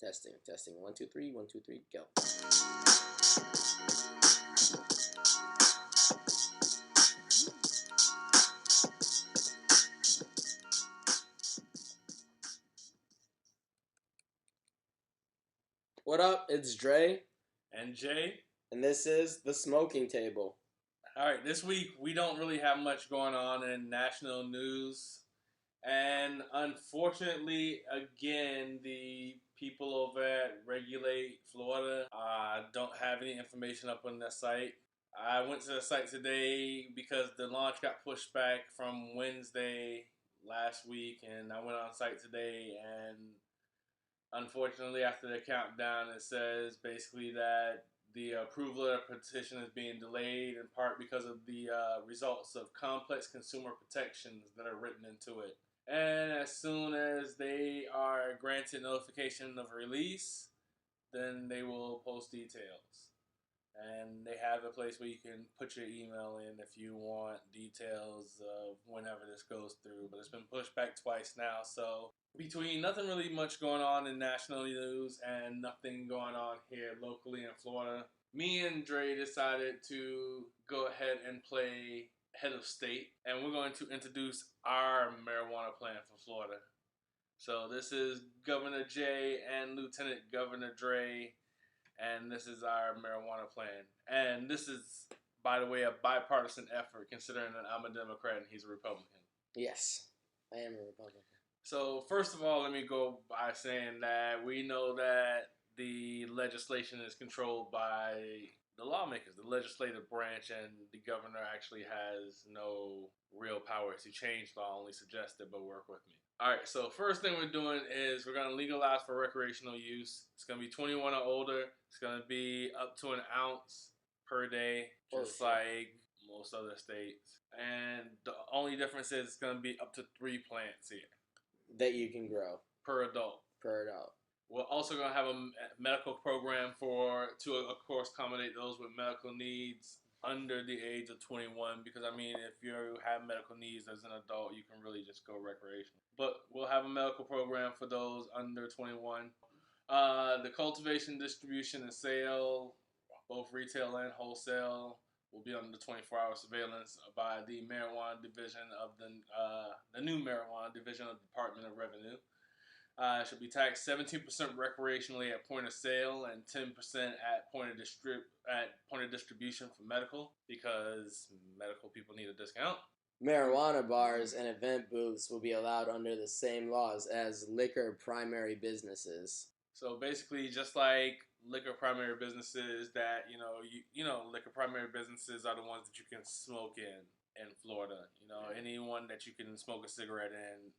Testing, testing. 1, 2, 3. 1, 2, 3. Go. What up? It's Dre, and Jay. and this is the Smoking Table. All right, this week we don't really have much going on in national news. And unfortunately, again, the people over at Regulate Florida don't have any information up on their site. I went to the site today because the launch got pushed back from Wednesday last week, and I went on site today, and unfortunately, after the countdown, it says basically that the approval of the petition is being delayed in part because of the results of complex consumer protections that are written into it. And as soon as they are granted notification of release, then they will post details. And they have a place where you can put your email in if you want details of whenever this goes through. But it's been pushed back twice now, so between nothing really much going on in national news and nothing going on here locally in Florida, me and Dre decided to go ahead and play head of state, and we're going to introduce our marijuana plan for Florida. So this is Governor Jay and Lieutenant Governor Dre, and this is our marijuana plan. And this is, by the way, a bipartisan effort, considering that I'm a Democrat and he's a Republican. Yes, I am a Republican. So first of all, let me go by saying that we know that the legislation is controlled by the lawmakers, the legislative branch, and the governor actually has no real power to change law, only suggest it, but work with me. All right, so first thing we're doing is we're going to legalize for recreational use. It's going to be 21 or older. It's going to be up to an ounce per day, just like most other states. And the only difference is it's going to be up to 3 plants here that you can grow per adult. We're also going to have a medical program to, of course, accommodate those with medical needs under the age of 21. Because, I mean, if you have medical needs as an adult, you can really just go recreational. But we'll have a medical program for those under 21. The cultivation, distribution, and sale, both retail and wholesale, will be under 24-hour surveillance by the marijuana division of the new marijuana division of the Department of Revenue. Should be taxed 17% recreationally at point of sale and 10% at point of distribution for medical, because medical people need a discount. Marijuana bars and event booths will be allowed under the same laws as liquor primary businesses. So basically, just like liquor primary businesses, that liquor primary businesses are the ones that you can smoke in Florida. Anyone that you can smoke a cigarette in.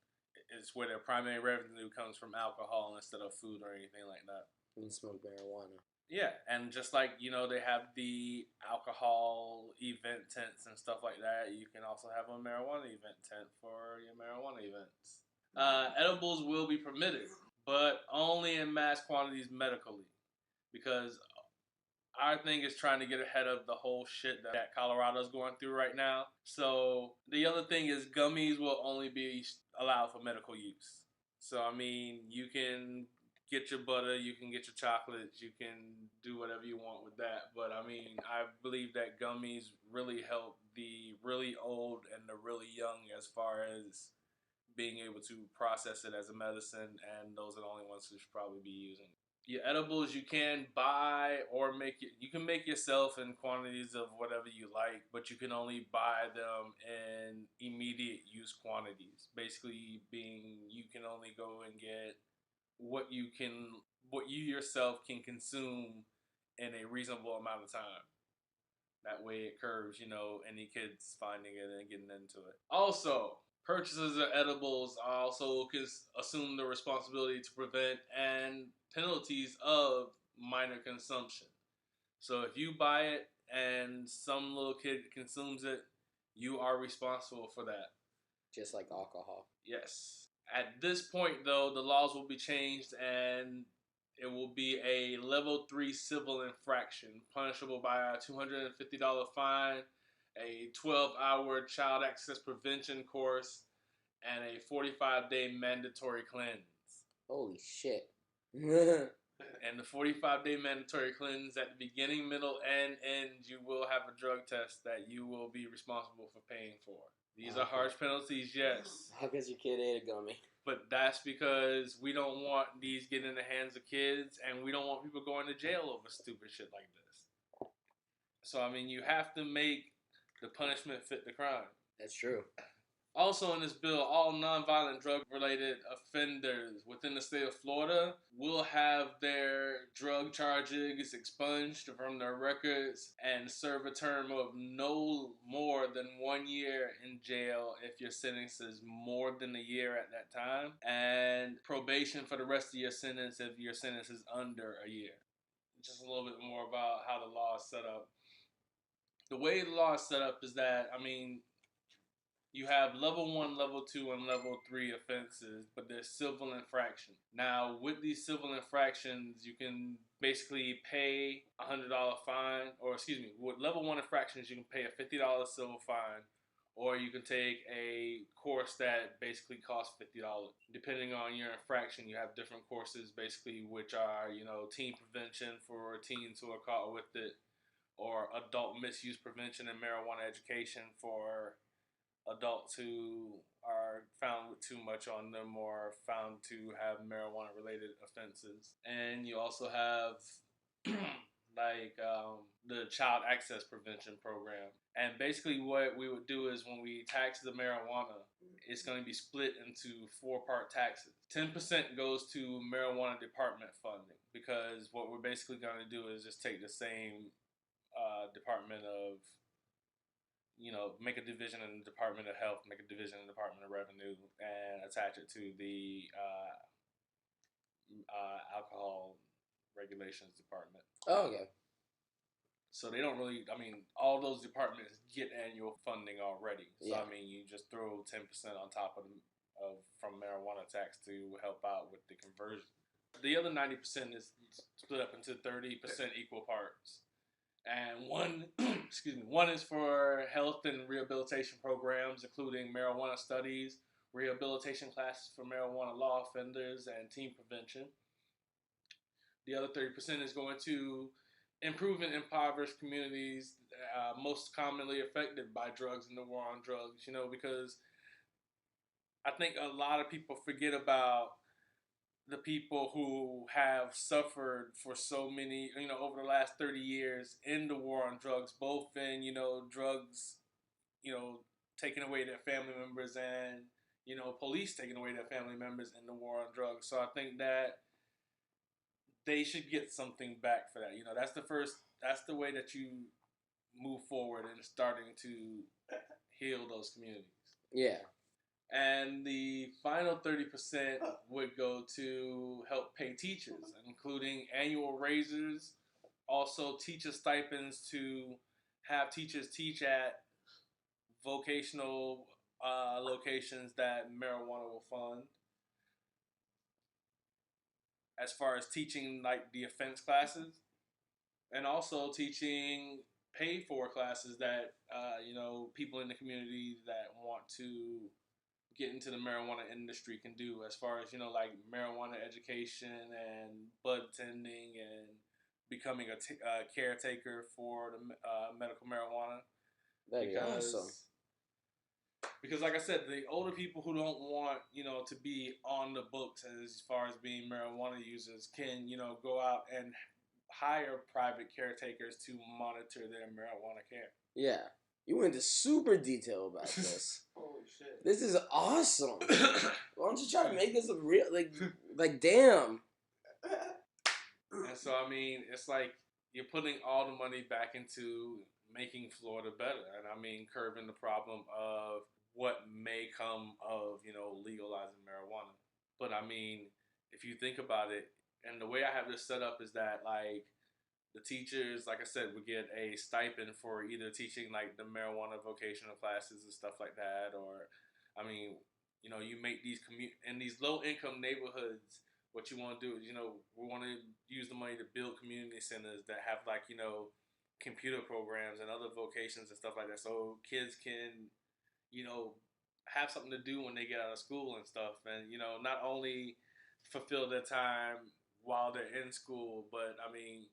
It's where their primary revenue comes from alcohol instead of food or anything like that. You can smoke marijuana. Yeah, and just like, they have the alcohol event tents and stuff like that, you can also have a marijuana event tent for your marijuana events. Edibles will be permitted, but only in mass quantities medically, because our thing is trying to get ahead of the whole shit that Colorado's going through right now. So the other thing is gummies will only be allowed for medical use. So, I mean, you can get your butter, you can get your chocolates, you can do whatever you want with that. But, I mean, I believe that gummies really help the really old and the really young as far as being able to process it as a medicine, and those are the only ones who should probably be using it. Your edibles you can buy or you can make yourself in quantities of whatever you like, but you can only buy them in immediate use quantities. Basically being you can only go and get what you yourself can consume in a reasonable amount of time. That way it curbs, any kids finding it and getting into it. Also, purchasers of edibles also can assume the responsibility to prevent and penalties of minor consumption. So if you buy it and some little kid consumes it, you are responsible for that. Just like alcohol. Yes. At this point, though, the laws will be changed and it will be a level 3 civil infraction, punishable by a $250 fine, a 12-hour child access prevention course, and a 45-day mandatory cleanse. Holy shit. And the 45-day mandatory cleanse at the beginning, middle, and end, you will have a drug test that you will be responsible for paying for. These are harsh penalties, yes. How could your kid ate a gummy? But that's because we don't want these getting in the hands of kids, and we don't want people going to jail over stupid shit like this. So, I mean, you have to make the punishment fit the crime. That's true. Also in this bill, all nonviolent drug-related offenders within the state of Florida will have their drug charges expunged from their records and serve a term of no more than 1 year in jail if your sentence is more than a year at that time, and probation for the rest of your sentence if your sentence is under a year. Just a little bit more about how the law is set up. The way the law is set up is that, I mean, you have level 1, level 2, and level 3 offenses, but they're civil infractions. Now, with these civil infractions, you can basically pay a $100 fine, or excuse me, with level 1 infractions, you can pay a $50 civil fine, or you can take a course that basically costs $50. Depending on your infraction, you have different courses, basically, which are, teen prevention for teens who are caught with it, or adult misuse prevention and marijuana education for adults who are found with too much on them or found to have marijuana related offenses. And you also have the child access prevention program. And basically what we would do is when we tax the marijuana, it's going to be split into 4-part taxes. 10% goes to marijuana department funding, because what we're basically going to do is just take the same department of, make a division in the Department of Health, make a division in the Department of Revenue, and attach it to the Alcohol Regulations Department. Oh, okay. So they don't really, I mean, all those departments get annual funding already. So, yeah. I mean, you just throw 10% on top of from marijuana tax to help out with the conversion. The other 90% is split up into 30% equal parts. And one is for health and rehabilitation programs, including marijuana studies, rehabilitation classes for marijuana law offenders, and teen prevention. The other 30% is going to improving impoverished communities most commonly affected by drugs and the war on drugs, because I think a lot of people forget about the people who have suffered for so many, over the last 30 years in the war on drugs, both in, drugs, taking away their family members and, police taking away their family members in the war on drugs. So I think that they should get something back for that. That's the way that you move forward in starting to heal those communities. Yeah. And the final 30% would go to help pay teachers, including annual raises, also teacher stipends to have teachers teach at vocational locations that marijuana will fund, as far as teaching like the offense classes, and also teaching paid for classes that people in the community that want to get into the marijuana industry can do, as far as like marijuana education and bud tending and becoming a caretaker for the medical marijuana. That'd be awesome. Because like I said, the older people who don't want to be on the books as far as being marijuana users can go out and hire private caretakers to monitor their marijuana care. Yeah. You went into super detail about this. Holy shit. This is awesome. Why don't you try to make this a real, like damn. And so, I mean, it's like you're putting all the money back into making Florida better. And I mean, curbing the problem of what may come of, legalizing marijuana. But I mean, if you think about it, and the way I have this set up is that, like, the teachers, like I said, would get a stipend for either teaching like the marijuana vocational classes and stuff like that, or, I mean, you make these in these low income neighborhoods. What you want to do is, we want to use the money to build community centers that have like computer programs and other vocations and stuff like that, so kids can have something to do when they get out of school and stuff, and not only fulfill their time while they're in school, but I mean,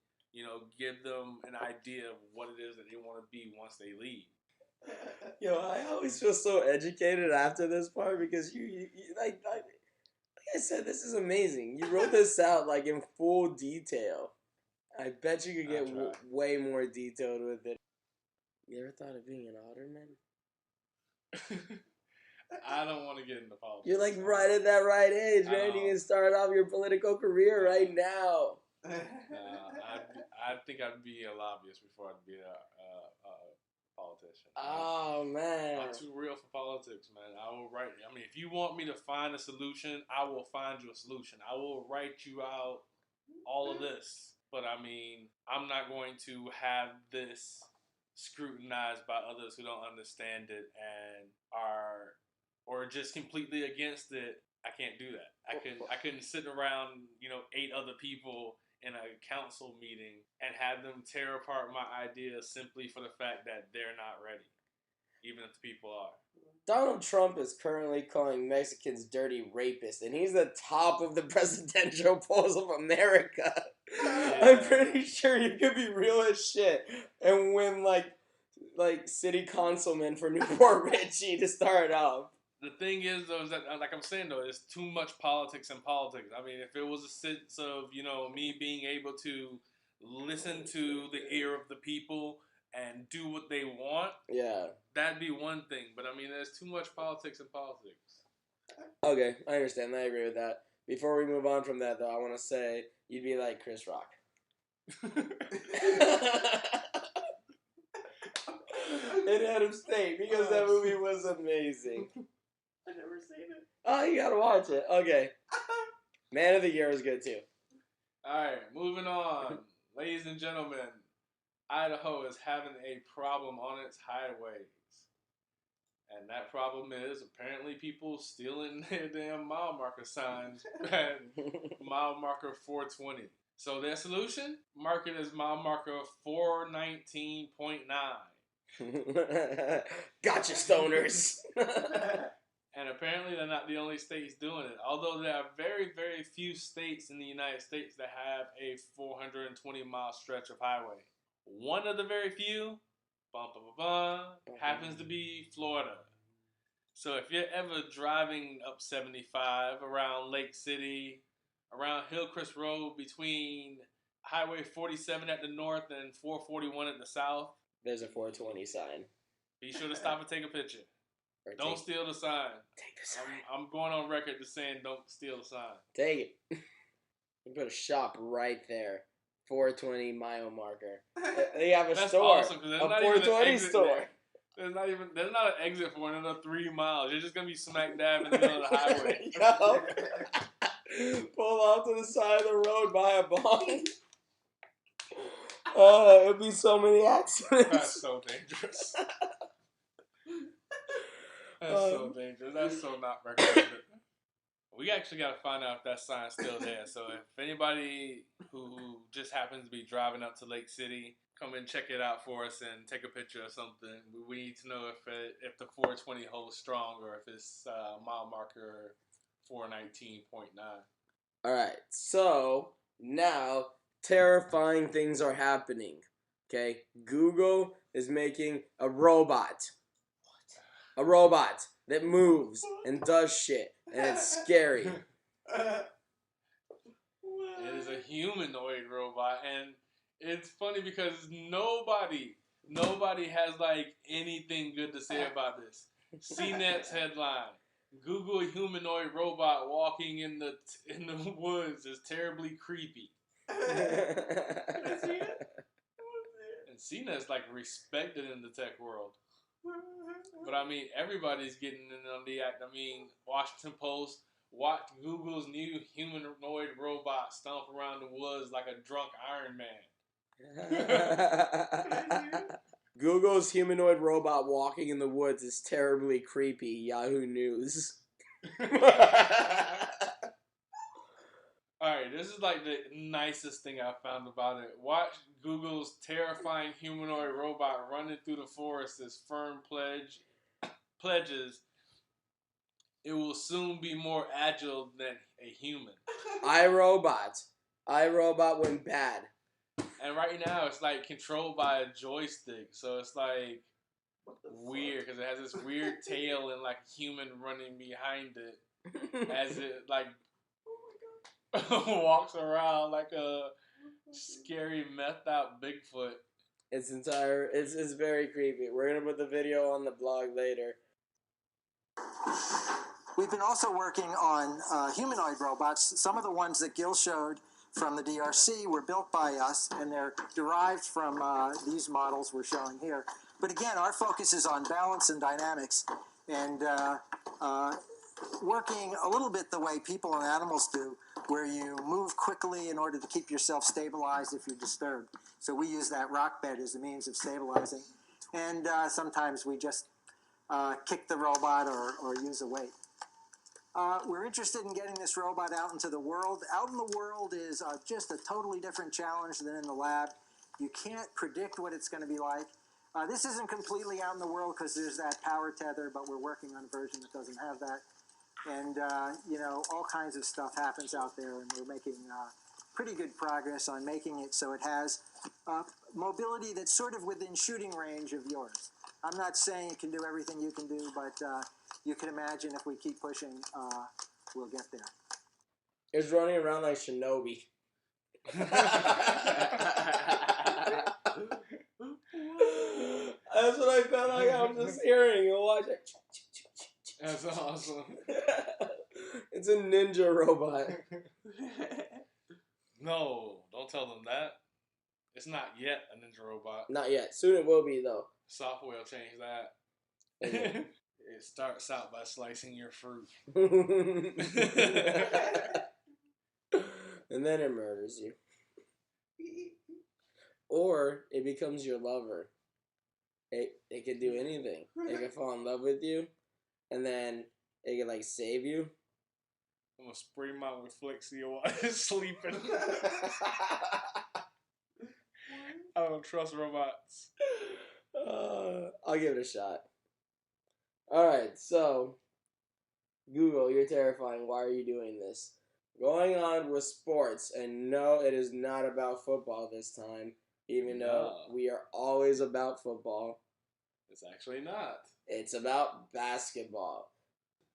give them an idea of what it is that they want to be once they leave. Yo, I always feel so educated after this part because you like I said, this is amazing. You wrote this out like in full detail. I bet you could get way more detailed with it. You ever thought of being an alderman? I don't want to get into politics. You're like right at that right age, man. You can start off your political career right now. I think I'd be a lobbyist before I'd be a politician. Oh man, I'm too real for politics, man. I will write. I mean, if you want me to find a solution, I will find you a solution. I will write you out all of this. But I mean, I'm not going to have this scrutinized by others who don't understand it and are or just completely against it. I can't do that. I couldn't sit around, 8 other people in a council meeting and have them tear apart my ideas simply for the fact that they're not ready, even if the people are. Donald Trump is currently calling Mexicans dirty rapists, and he's the top of the presidential polls of America. Yeah. I'm pretty sure you could be real as shit and win like city councilman for Newport Richie to start off. The thing is, though, is that, like I'm saying, though, there's too much politics in politics. I mean, if it was a sense of, me being able to listen to the ear of the people and do what they want, yeah, that'd be one thing. But, I mean, there's too much politics in politics. Okay, I understand. I agree with that. Before we move on from that, though, I want to say you'd be like Chris Rock. In Head of State, because that movie was amazing. I never seen it. Oh, you gotta watch it. Okay. Man of the Year was good too. Alright, moving on. Ladies and gentlemen, Idaho is having a problem on its highways. And that problem is apparently people stealing their damn mile marker signs at mile marker 420. So their solution? Mark it as mile marker 419.9. Gotcha, stoners. And apparently they're not the only states doing it. Although there are very, very few states in the United States that have a 420-mile stretch of highway. One of the very few, happens to be Florida. So if you're ever driving up 75 around Lake City, around Hillcrest Road between Highway 47 at the north and 441 at the south, there's a 420 sign. Be sure to stop and take a picture. Don't steal the sign. Take the sign. I'm going on record to saying don't steal the sign. Take it. You put a shop right there. 420 mile marker. They have a That's store. Awesome, a 420 store. There's not an exit for another 3 miles. You're just gonna be smack dab in the middle of the highway. Pull off to the side of the road, buy a bong. It'd be so many accidents. That's so dangerous. That's so dangerous. That's so not recommended. We actually got to find out if that sign's still there. So if anybody who just happens to be driving up to Lake City, come and check it out for us and take a picture or something. We need to know if the 420 holds strong or if it's mile marker 419.9. All right. So now terrifying things are happening. Okay, Google is making a robot. A robot that moves and does shit, and it's scary. It is a humanoid robot, and it's funny because nobody has like anything good to say about this. CNET's headline: Google humanoid robot walking in the woods is terribly creepy. And CNET's like respected in the tech world. But I mean, everybody's getting in on the act. I mean, Washington Post, watch Google's new humanoid robot stomp around the woods like a drunk Iron Man. Google's humanoid robot walking in the woods is terribly creepy. Yahoo News. Alright, this is like the nicest thing I found about it. Watch Google's terrifying humanoid robot running through the forest as firm pledges it will soon be more agile than a human. iRobot. iRobot went bad. And right now, it's like controlled by a joystick, so it's like weird because it has this weird tail and like a human running behind it as it like walks around like a scary methed out Bigfoot. It's very creepy. We're gonna put the video on the blog later. We've been also working on humanoid robots. Some of the ones that Gil showed from the DRC were built by us, and they're derived from these models we're showing here. But again, our focus is on balance and dynamics, and working a little bit the way people and animals do, where you move quickly in order to keep yourself stabilized if you're disturbed. So we use that rock bed as a means of stabilizing. And sometimes we just kick the robot or use a weight. We're interested in getting this robot out into the world. Out in the world is just a totally different challenge than in the lab. You can't predict what it's going to be like. This isn't completely out in the world because there's that power tether, but we're working on a version that doesn't have that. And, you know, all kinds of stuff happens out there, and we're making pretty good progress on making it so it has mobility that's sort of within shooting range of yours. I'm not saying it can do everything you can do, but you can imagine if we keep pushing, we'll get there. It's running around like Shinobi. That's what I felt like I was just hearing and watching. That's awesome. It's a ninja robot. No, don't tell them that. It's not yet a ninja robot. Not yet. Soon it will be, though. Software will change that. It starts out by slicing your fruit. And then it murders you. Or it becomes your lover. It can do anything. It can fall in love with you, and then it can like save you. I'm gonna spray him out with Flexi while he's sleeping. I don't trust robots. I'll give it a shot. Alright, so Google, you're terrifying. Why are you doing this? Going on with sports, and no, it is not about football this time, even though we are always about football. It's actually not. It's about basketball.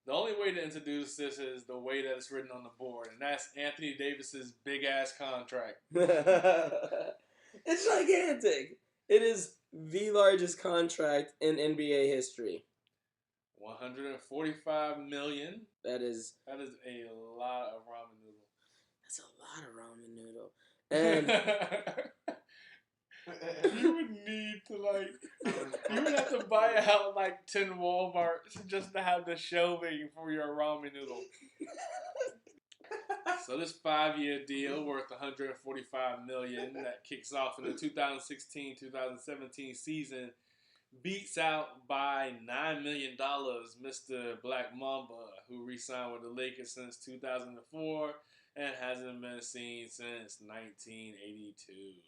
The only way to introduce this is the way that it's written on the board, and that's Anthony Davis's big-ass contract. It's gigantic. It is the largest contract in NBA history. $145 million. That is a lot of ramen noodle. That's a lot of ramen noodle. And you would need to you would have to buy out like 10 Walmarts just to have the shelving for your ramen noodle. So this 5-year deal worth $145 million that kicks off in the 2016-2017 season beats out by $9 million Mr. Black Mamba, who re-signed with the Lakers since 2004 and hasn't been seen since 1982.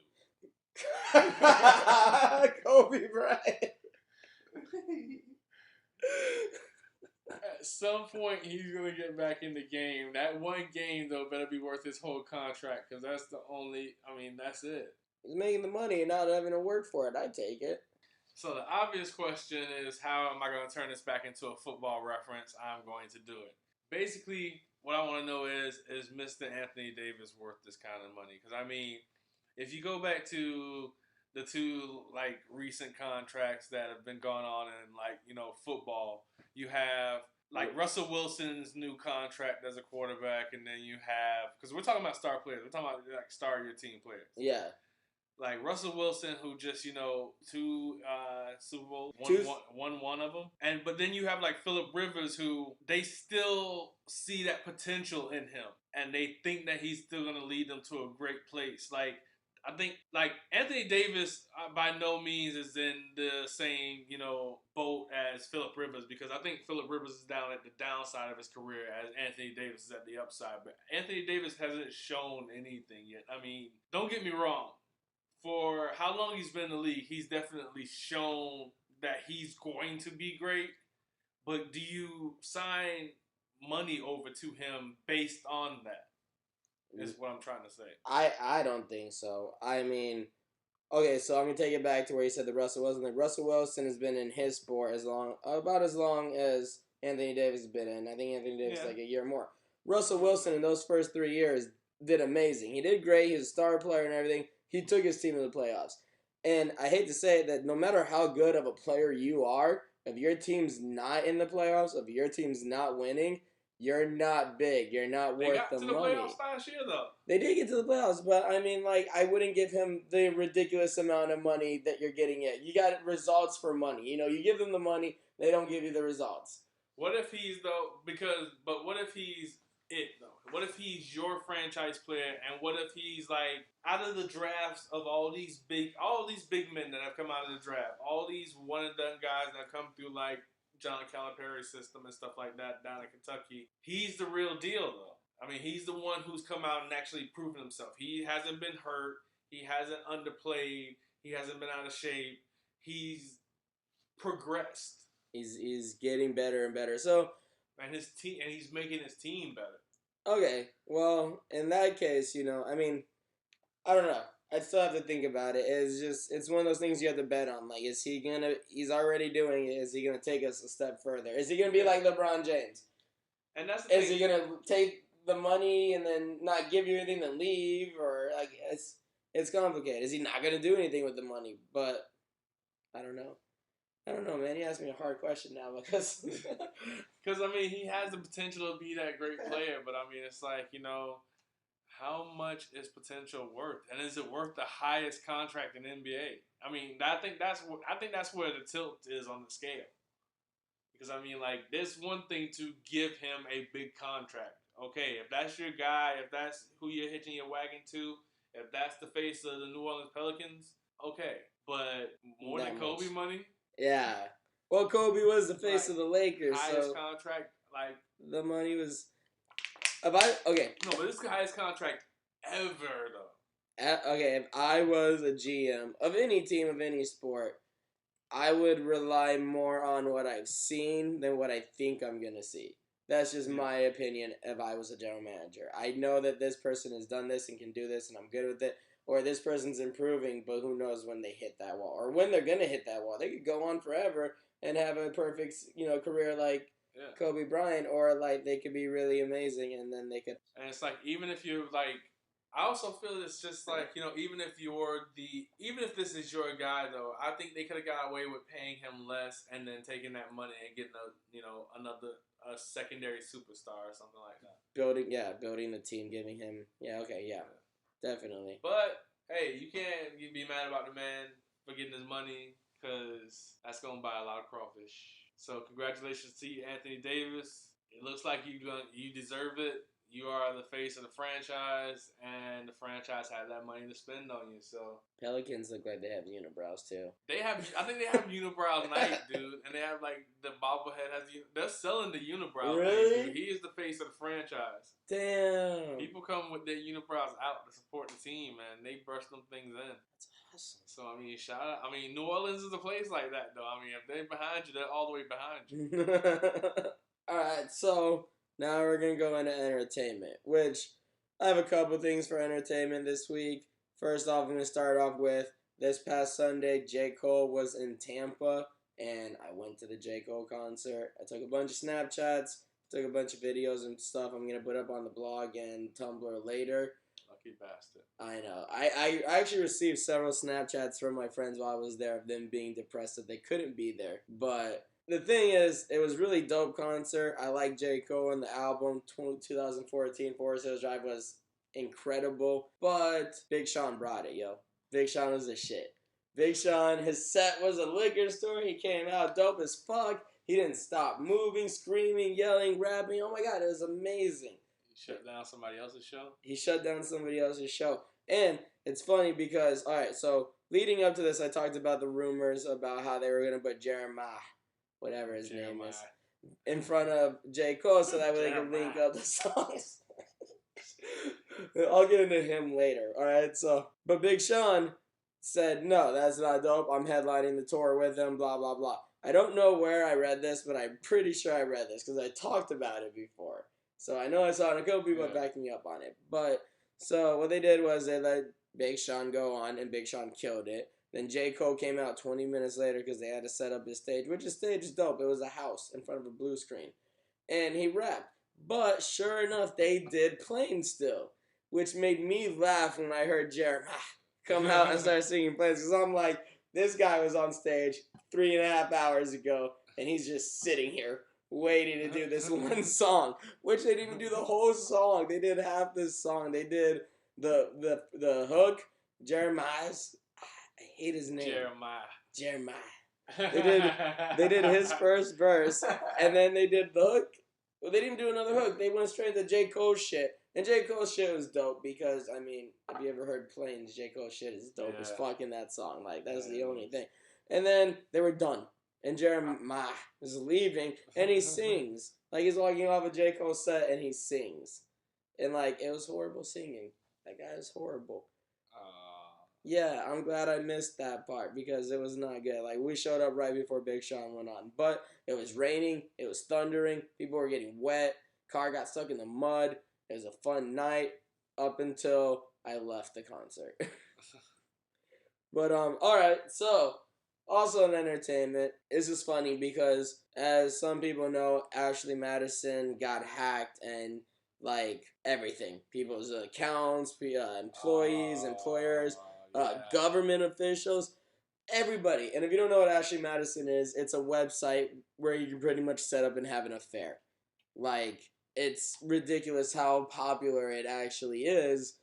Kobe Bryant. At some point, he's going to get back in the game. That one game, though, better be worth his whole contract because that's the only, that's it. He's making the money and not having to work for it. I take it. So the obvious question is, how am I going to turn this back into a football reference? I'm going to do it. Basically, what I want to know is Mr. Anthony Davis worth this kind of money? Because, if you go back to the two, recent contracts that have been going on in, football, you have, Russell Wilson's new contract as a quarterback, and then you have, because we're talking about star players. We're talking about, star your team players. Yeah. Russell Wilson, who just, 2 Super Bowls, won one of them. But then you have, Phillip Rivers, who they still see that potential in him. And they think that he's still going to lead them to a great place. I think, Anthony Davis, by no means is in the same, boat as Phillip Rivers, because I think Phillip Rivers is down at the downside of his career as Anthony Davis is at the upside. But Anthony Davis hasn't shown anything yet. Don't get me wrong. For how long he's been in the league, he's definitely shown that he's going to be great. But do you sign money over to him based on that? Is what I'm trying to say. I don't think so. I mean, okay, so I'm gonna take it back to where you said that Russell Wilson. Like Russell Wilson has been in his sport about as long as Anthony Davis has been in. I think Anthony Davis like a year more. Russell Wilson in those first 3 years did amazing. He did great. He was a star player and everything. He took his team to the playoffs. And I hate to say it, that no matter how good of a player you are, if your team's not in the playoffs, if your team's not winning, you're not big. You're not worth the money. They got to the playoffs last year, though. They did get to the playoffs, but I mean, like, I wouldn't give him the ridiculous amount of money that you're getting it. You got results for money. You know, you give them the money, they don't give you the results. What if he's, though, but what if he's it, though? What if he's your franchise player, and what if he's, like, out of the drafts of all these big men that have come out of the draft, all these one-and-done guys that come through, like, John Calipari's system and stuff like that down in Kentucky, he's the real deal, though. I mean, he's the one who's come out and actually proven himself. He hasn't been hurt. He hasn't underplayed. He hasn't been out of shape. He's progressed. He's getting better and better. So, and his team, and he's making his team better. Okay, well, in that case, you know, I mean, I don't know. I still have to think about it. It's one of those things you have to bet on. Like, he's already doing it. Is he gonna take us a step further? Is he gonna be like LeBron James? And that's the thing. Is he gonna take the money and then not give you anything, then leave? Or, like, it's complicated. Is he not gonna do anything with the money? But, I don't know. I don't know, man. You asked me a hard question now because... Because, I mean, he has the potential to be that great player, but, I mean, it's like, you know, how much is potential worth? And is it worth the highest contract in NBA? I mean, I think that's where the tilt is on the scale. Because, I mean, like, there's one thing to give him a big contract. Okay, if that's your guy, if that's who you're hitching your wagon to, if that's the face of the New Orleans Pelicans, okay. But more than Kobe money? Yeah. Well, Kobe was the face of the Lakers. Highest contract, like... The money was... No, but this is the highest contract ever, though. Okay, if I was a GM of any team of any sport, I would rely more on what I've seen than what I think I'm going to see. That's just my opinion if I was a general manager. I know that this person has done this and can do this and I'm good with it. Or this person's improving, but who knows when they hit that wall. Or when they're going to hit that wall. They could go on forever and have a perfect, career like Kobe Bryant. Or, like, they could be really amazing and then they could... And it's like, even if you're, like... I also feel it's just like, even if this is your guy, though, I think they could have got away with paying him less and then taking that money and getting a secondary superstar or something like that. Building the team, giving him, definitely. But hey, you can't be mad about the man for getting his money because that's gonna buy a lot of crawfish. So congratulations to you, Anthony Davis. It looks like you deserve it. You are the face of the franchise, and the franchise had that money to spend on you. So Pelicans look like they have unibrows too. I think they have unibrow night, dude, and they have like the bobblehead has. They're selling the unibrow. Really? Night, dude. He is the face of the franchise. Damn. People come with their unibrows out to support the team, man. They brush them things in. That's awesome. So I mean, shout out. I mean, New Orleans is a place like that, though. I mean, if they're behind you, they're all the way behind you. All right, so. Now we're going to go into entertainment, which I have a couple things for entertainment this week. First off, I'm going to start off with this past Sunday, J. Cole was in Tampa, and I went to the J. Cole concert. I took a bunch of Snapchats, took a bunch of videos and stuff I'm going to put up on the blog and Tumblr later. Lucky bastard. I know. I actually received several Snapchats from my friends while I was there of them being depressed that they couldn't be there, but... The thing is, it was really dope concert. I like J. Cole and the album 2014 Forest Hills Drive was incredible. But Big Sean brought it, yo. Big Sean was the shit. Big Sean, his set was a liquor store. He came out dope as fuck. He didn't stop moving, screaming, yelling, rapping. Oh my god, it was amazing. He shut down somebody else's show? He shut down somebody else's show. And it's funny because, alright, so leading up to this, I talked about the rumors about how they were going to put Jeremiah, whatever his name is, in front of J. Cole so that way they can link up the songs. I'll get into him later, alright? So, but Big Sean said, no, that's not dope. I'm headlining the tour with him, blah, blah, blah. I don't know where I read this, but I'm pretty sure I read this because I talked about it before. So I know I saw it, and a couple people backed me up on it. But So what they did was they let Big Sean go on, and Big Sean killed it. Then J. Cole came out 20 minutes later because they had to set up his stage, which his stage is dope. It was a house in front of a blue screen. And he rapped. But sure enough, they did Plain Still, which made me laugh when I heard Jeremiah come out and start singing Plains. Because I'm like, this guy was on stage 3.5 hours ago, and he's just sitting here waiting to do this one song, which they didn't even do the whole song. They did half this song. They did the hook, Jeremiah's. I hate his name. Jeremiah. They did his first verse, and then they did the hook. Well, they didn't do another hook. They went straight to J. Cole's shit. And J. Cole's shit was dope because, I mean, have you ever heard Plains? J. Cole's shit is dope as fuck in that song. Like, that's the only thing. And then they were done. And Jeremiah is leaving, and he sings. Like, he's walking off a J. Cole set, and he sings. And, like, it was horrible singing. That guy is horrible. Yeah, I'm glad I missed that part because it was not good. Like, we showed up right before Big Sean went on. But it was raining. It was thundering. People were getting wet. Car got stuck in the mud. It was a fun night up until I left the concert. But, alright, so, also in entertainment, this is funny because, as some people know, Ashley Madison got hacked and, like, everything. People's accounts, employees, employers, government officials, everybody. And if you don't know what Ashley Madison is, it's a website where you can pretty much set up and have an affair. Like, it's ridiculous how popular it actually is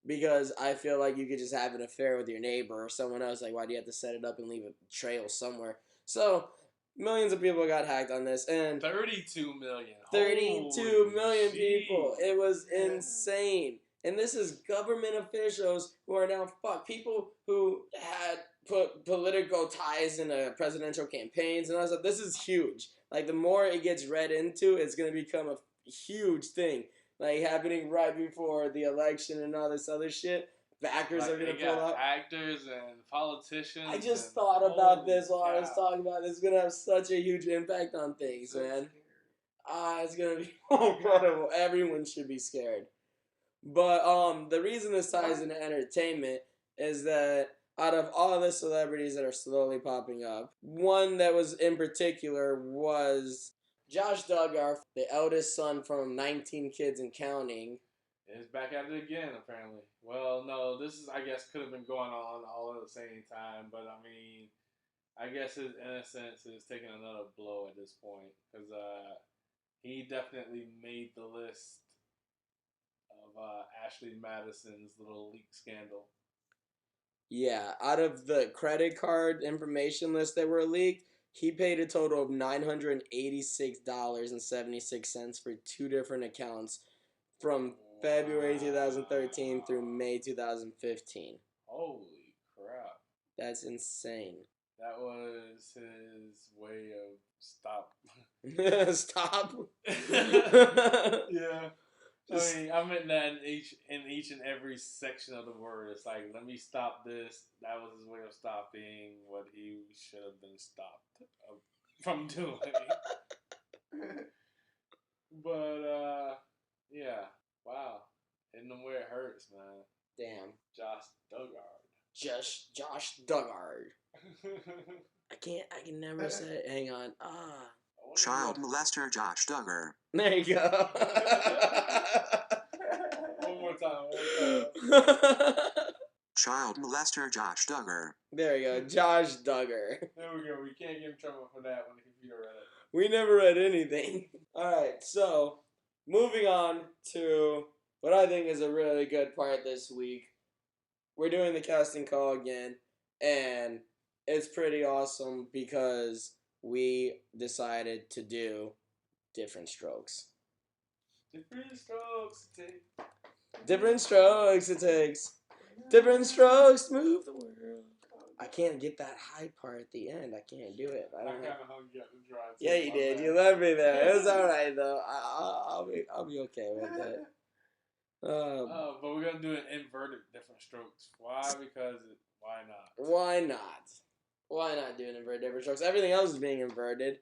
because I feel like you could just have an affair with your neighbor or someone else. Like, why do you have to set it up and leave a trail somewhere? So, millions of people got hacked on this, and 32 million. 32 million people. It was insane. And this is government officials who are now fucked. People who had put political ties in presidential campaigns, and I was like, this is huge. Like, the more it gets read into, it's going to become a huge thing. Like, happening right before the election and all this other shit. Backers are going to pull up. Actors and politicians. I just thought about this while I was talking about this. It's going to have such a huge impact on things, man. It's going to be incredible. Everyone should be scared. But the reason this ties into entertainment is that out of all the celebrities that are slowly popping up, one that was in particular was Josh Duggar, the eldest son from 19 Kids and Counting. It's back at it again, apparently. Well, no, this is, I guess, could have been going on all at the same time, but I mean, I guess his innocence is taking another blow at this point, because he definitely made the list of Ashley Madison's little leak scandal. Yeah, out of the credit card information list that were leaked, he paid a total of $986.76 for 2 different accounts from February 2013 through May 2015. Holy crap. That's insane. That was his way of stop. Stop? Yeah. I mean, I meant that in each and every section of the word. It's like, let me stop this. That was his way of stopping what he should have been stopped from doing. But, yeah. Wow. Hitting them where it hurts, man. Damn. Josh Duggar. Josh Duggar. I can never say it. Hang on. Child molester Josh Duggar. There you go. One more time. Child molester Josh Duggar. There you go. Josh Duggar. There we go. We can't get in trouble for that when the computer read it. We never read anything. Alright, so moving on to what I think is a really good part this week. We're doing the casting call again, and it's pretty awesome because we decided to do different strokes. Different strokes it takes. Different strokes it takes. Different strokes move the world. I can't get that high part at the end. I can't do it. I don't know. Yeah, you did. You left me there. It was alright though. I'll be okay with it. But we're gonna do an inverted different strokes. Why? Because why not? Why not? Why not do an inverted different strokes? Everything else is being inverted.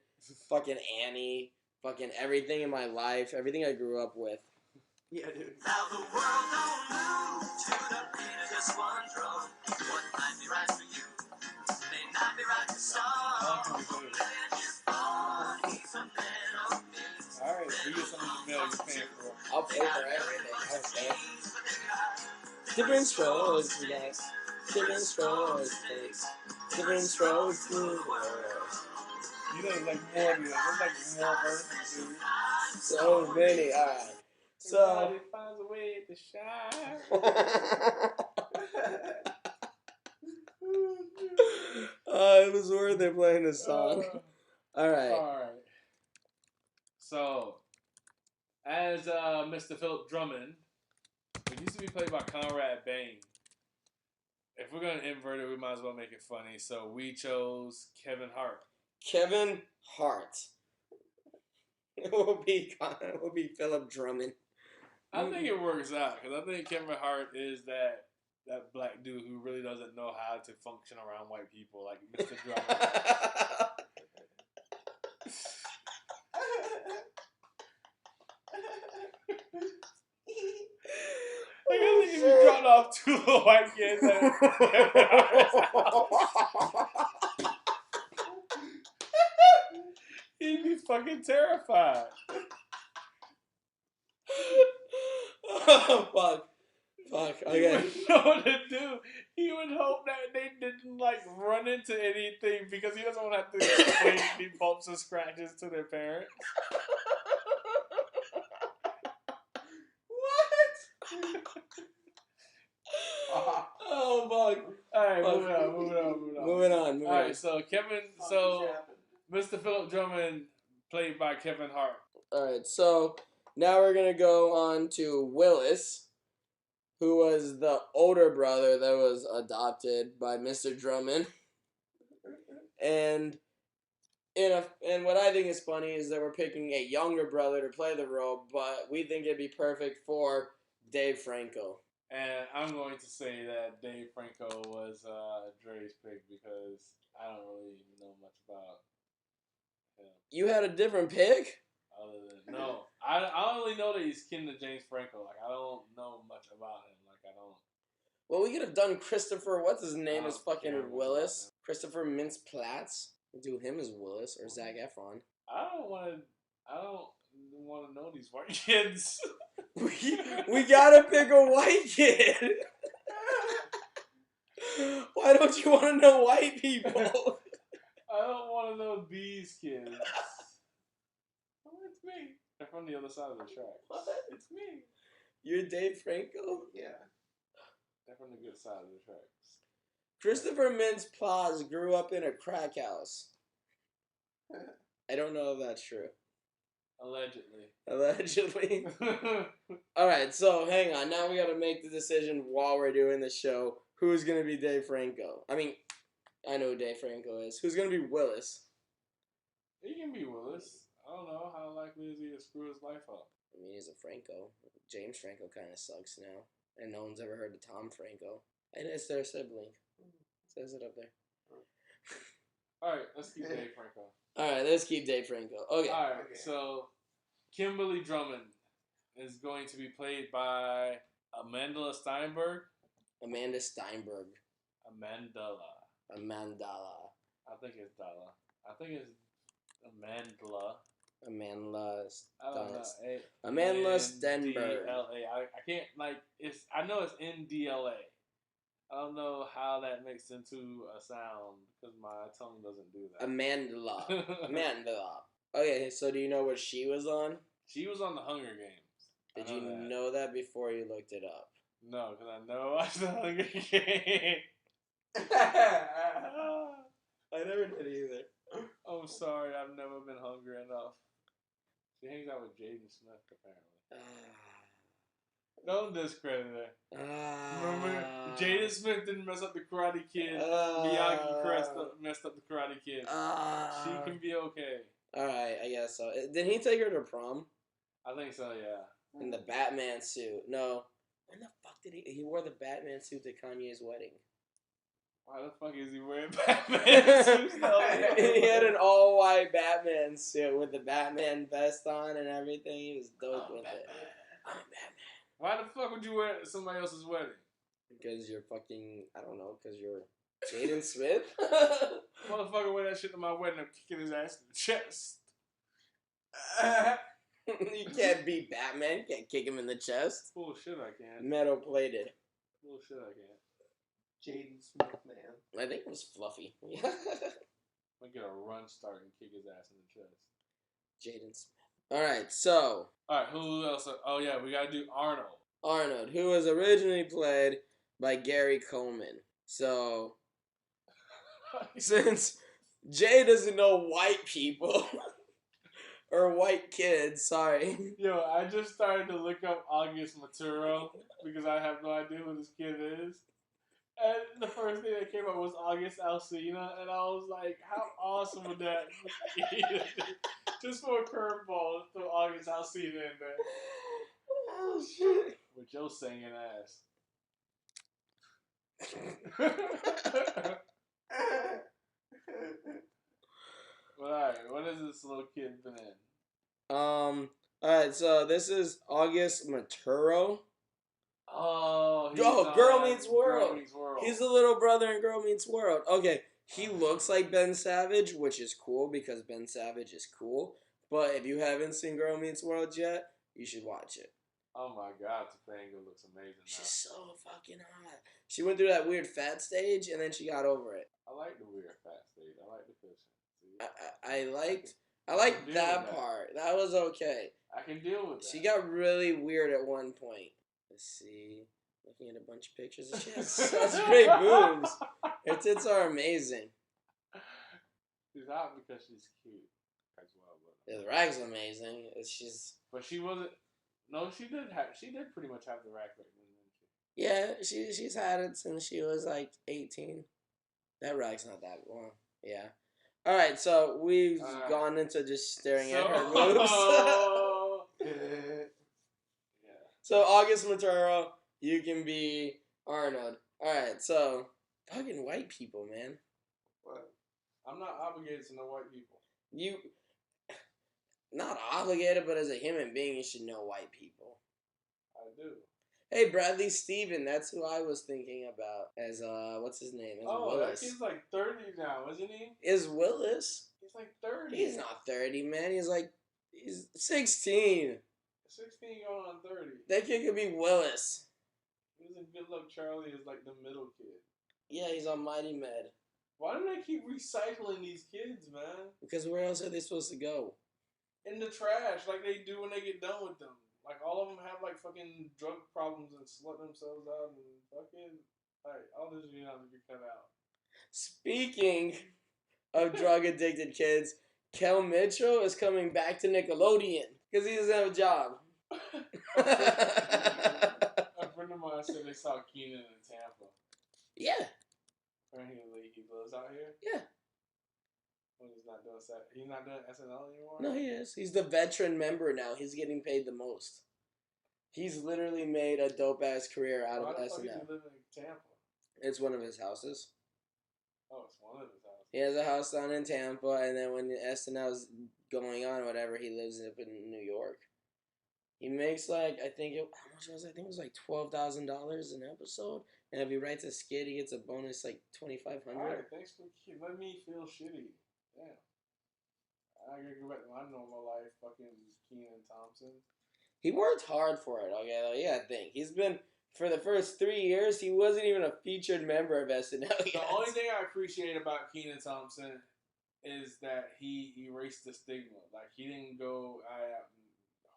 Fucking Annie. Fucking everything in my life. Everything I grew up with. Yeah, dude. Now the world don't move to the beat of just one drum. What might be right for you may not be right for some. Man is born, he's a man of means. Alright, we get some of the mail you're paying for. I'll pay for everything. I don't care. Different strokes, yes. Different strokes, takes. Different strokes, to the world. You know, it's like more than that. There's like more verses, dude. So many. Alright. So. Everybody finds a way to shine. It was worth it playing this song. Alright. Alright. So, as Mr. Philip Drummond, who used to be played by Conrad Bain, if we're going to invert it, we might as well make it funny. So, we chose Kevin Hart. Kevin Hart. It will be Philip Drummond. I think it works out because I think Kevin Hart is that black dude who really doesn't know how to function around white people, like Mr. Drummond. Like, I think if you dropped off two little white kids, he'd be fucking terrified. Oh, fuck. He Okay. wouldn't know what to do. He would hope that they didn't like run into anything because he doesn't want to have to explain any bumps and scratches to their parents. Oh, fuck. Alright, Fuck. moving on. Moving Alright, on. so Mr. Philip Drummond, played by Kevin Hart. Alright, so now we're going to go on to Willis, who was the older brother that was adopted by Mr. Drummond. And what I think is funny is that we're picking a younger brother to play the role, but we think it'd be perfect for Dave Franco. And I'm going to say that Dave Franco was Dre's pick because I don't really know much about him. You had a different pick? Other than I only know that he's kin to James Franco. Like I don't know much about him. Like I don't. Well, we could have done Christopher. What's his name? Is fucking care much Willis. Christopher Mintz-Platz. We'll do him as Willis or Zac Efron. I don't want to know these white kids. We gotta pick a white kid. Why don't you want to know white people? I don't want to know these kids. Oh, it's me. They're from the other side of the tracks. What? It's me. You're Dave Franco? Yeah. They're from the good side of the tracks. Christopher Mintz-Plasse grew up in a crack house. I don't know if that's true. Allegedly. Alright, so hang on. Now we gotta make the decision while we're doing the show. Who's gonna be Dave Franco? I mean, I know who Dave Franco is. Who's gonna be Willis? He can be Willis. I don't know. How likely is he to screw his life up? I mean, he's a Franco. James Franco kind of sucks now. And no one's ever heard of Tom Franco. And it's their sibling. It says it up there. Alright, let's keep Dave Franco. Alright, let's keep Dave Franco. Okay. Alright, so Kimberly Drummond is going to be played by Amandla Steinberg. Amanda Steinberg. Amandala. I think it's Dala. I think it's Amandla. I don't know. Amandla Stenberg. I can't I know it's NDLA. I don't know how that makes into a sound because my tongue doesn't do that. Amandla. Okay, so do you know what she was on? She was on the Hunger Games. Did you know that before you looked it up? No, because I know I watched the Hunger Games. I never did either. I'm sorry, I've never been hungry enough. She hangs out with Jaden Smith, apparently. Don't discredit her. Remember, Jaden Smith didn't mess up the Karate Kid. Miyagi messed up the Karate Kid. She can be okay. Alright, I guess so. Did he take her to prom? I think so, yeah. In the Batman suit. No. When the fuck did he wore the Batman suit to Kanye's wedding? Why the fuck is he wearing Batman suits? He had an all-white Batman suit with the Batman vest on and everything. He was dope with it. I'm Batman. Why the fuck would you wear it at somebody else's wedding? Because you're fucking, I don't know, because you're Jaden Smith? Motherfucker wear that shit to my wedding, I'm kicking his ass in the chest. You can't beat Batman. You can't kick him in the chest. Bullshit, I can't. Metal plated. Bullshit, I can't. Jaden Smith, man. I think it was Fluffy. I'm gonna get a run start and kick his ass in the chest. Jaden Smith. Alright, so. Alright, who else? Oh, yeah, we gotta do Arnold. Arnold, who was originally played by Gary Coleman. So, since Jay doesn't know white people, or white kids, sorry. Yo, I just started to look up August Maturo because I have no idea who this kid is. And the first thing that came up was August Alsina, and I was like, how awesome would that be? Just for a curveball, throw August Alsina in there. Oh, shit. With your singing ass. But alright, what has this little kid been in? Alright, so this is August Maturo. Oh, Girl Meets World. Girl Meets World. He's the little brother in Girl Meets World. Okay, he looks like Ben Savage, which is cool because Ben Savage is cool. But if you haven't seen Girl Meets World yet, you should watch it. Oh my god, Topanga looks amazing now. She's so fucking hot. She went through that weird fat stage and then she got over it. I like the weird fat stage. I like the cushion. I liked that part. That was okay. I can deal with that. She got really weird at one point. Let's see. Looking at a bunch of pictures. She has such great boobs. Her tits are amazing. She's hot because she's cute. As well, but The rag's amazing. But she wasn't. No, she did pretty much have the rack right then, Yeah, she's had it since she was like 18. That rag's not that long. Yeah. All right, so we've gone into just staring at her boobs. Yeah. So August Maturo, you can be Arnold. All right, so fucking white people, man. What? I'm not obligated to know white people. You not obligated, but as a human being, you should know white people. I do. Hey, Bradley Steven, that's who I was thinking about as what's his name? Willis. That kid's like 30 now, isn't he? Is Willis? He's like 30. He's not 30, man. He's 16. 16 going on 30. That kid could be Willis. He was in Good Luck Charlie as like the middle kid. Yeah, he's on Mighty Med. Why do they keep recycling these kids, man? Because where else are they supposed to go? In the trash, like they do when they get done with them. Like, all of them have, like, fucking drug problems and slut themselves out and fucking, like, all this shit has to be cut out. Speaking of drug-addicted kids, Kel Mitchell is coming back to Nickelodeon because he doesn't have a job. A friend of mine said they saw Keenan in Tampa. Yeah. Apparently he lives out here? Yeah. Well, he's not doing SNL anymore? No, he is. He's the veteran member now. He's getting paid the most. He's literally made a dope-ass career out of SNL. Why the fuck is he living in Tampa? It's one of his houses. Oh, it's one of his houses. He has a house down in Tampa, and then when SNL's going on, whatever, he lives up in New York. He makes how much was it? I think it was like $12,000 an episode. And if he writes a skit, he gets a bonus like $2,500. Alright, thanks for letting me feel shitty. Damn. I gotta go back to my normal life, fucking Kenan Thompson. He worked hard for it, okay? Though. You gotta think. He's been, for the first 3 years, he wasn't even a featured member of SNL yet. The only thing I appreciate about Kenan Thompson is that he erased the stigma. Like, he didn't go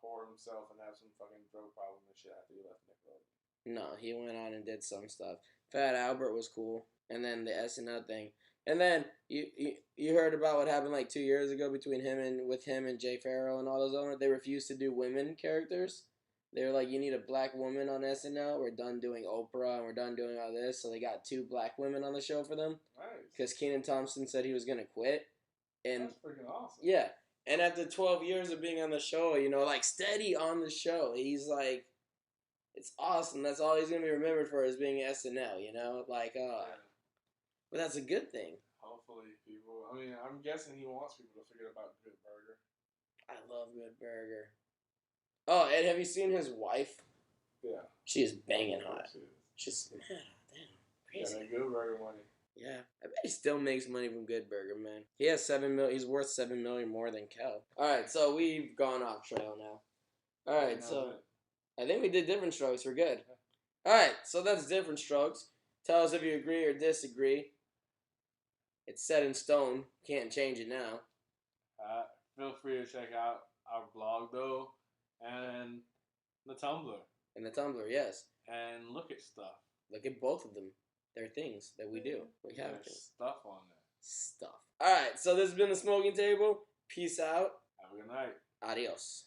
whore himself and have some fucking drug problem and shit after he left Nickelodeon. No, he went on and did some stuff. Fat Albert was cool. And then the SNL thing. And then you heard about what happened like 2 years ago between him and Jay Farrell and all those others. They refused to do women characters. They were like, you need a black woman on SNL. We're done doing Oprah and we're done doing all this. So they got 2 black women on the show for them. Nice. Because Kenan Thompson said he was going to quit. And that's freaking awesome. Yeah. And after 12 years of being on the show, like steady on the show, he's like, it's awesome. That's all he's going to be remembered for is being SNL, Like, but that's a good thing. Hopefully, people. I mean, I'm guessing he wants people to forget about Good Burger. I love Good Burger. Oh, and have you seen his wife? Yeah. She is banging hot. She is. She's damn Yeah, crazy. that good burger money. Yeah, I bet he still makes money from Good Burger, man. He has $7 million. He's worth $7 million more than Kel. All right, so we've gone off trail now. All right, so I think we did different strokes. We're good. All right, so that's different strokes. Tell us if you agree or disagree. It's set in stone. Can't change it now. Feel free to check out our blog though, and the Tumblr, And the Tumblr, yes. and look at stuff. Look at both of them. They're things that we do. We have There's things. stuff on there. Stuff. All right, so this has been the Smoking Table. Peace out. Have a good night. Adios.